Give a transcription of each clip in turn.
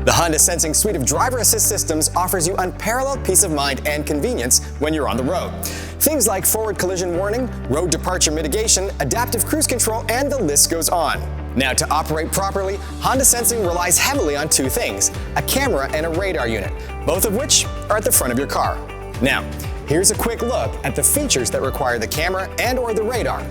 The Honda Sensing suite of driver assist systems offers you unparalleled peace of mind and convenience when you're on the road. Things like forward collision warning, road departure mitigation, adaptive cruise control, and the list goes on. Now, to operate properly, Honda Sensing relies heavily on two things: a camera and a radar unit, both of which are at the front of your car. Now, here's a quick look at the features that require the camera and/or the radar.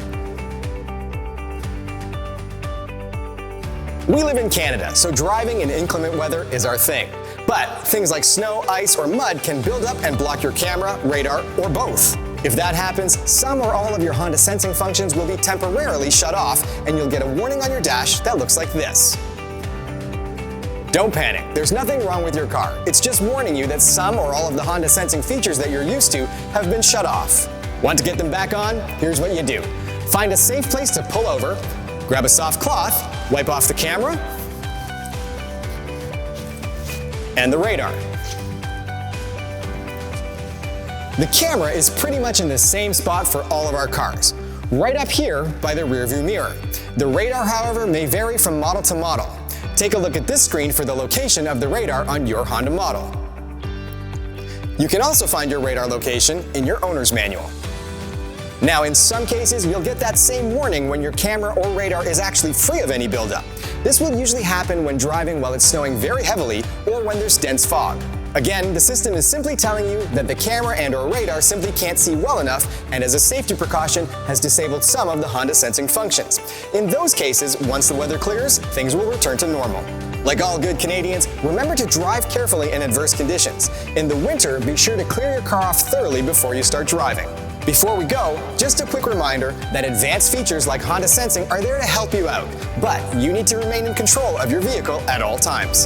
We live in Canada, so driving in inclement weather is our thing. But things like snow, ice, or mud can build up and block your camera, radar, or both. If that happens, some or all of your Honda Sensing functions will be temporarily shut off, and you'll get a warning on your dash that looks like this. Don't panic, there's nothing wrong with your car. It's just warning you that some or all of the Honda Sensing features that you're used to have been shut off. Want to get them back on? Here's what you do. Find a safe place to pull over, grab a soft cloth, wipe off the camera and the radar. The camera is pretty much in the same spot for all of our cars, right up here by the rearview mirror. The radar, however, may vary from model to model. Take a look at this screen for the location of the radar on your Honda model. You can also find your radar location in your owner's manual. Now, in some cases, you'll get that same warning when your camera or radar is actually free of any buildup. This will usually happen when driving while it's snowing very heavily or when there's dense fog. Again, the system is simply telling you that the camera and/or radar simply can't see well enough, and as a safety precaution has disabled some of the Honda Sensing functions. In those cases, once the weather clears, things will return to normal. Like all good Canadians, remember to drive carefully in adverse conditions. In the winter, be sure to clear your car off thoroughly before you start driving. Before we go, just a quick reminder that advanced features like Honda Sensing are there to help you out, but you need to remain in control of your vehicle at all times.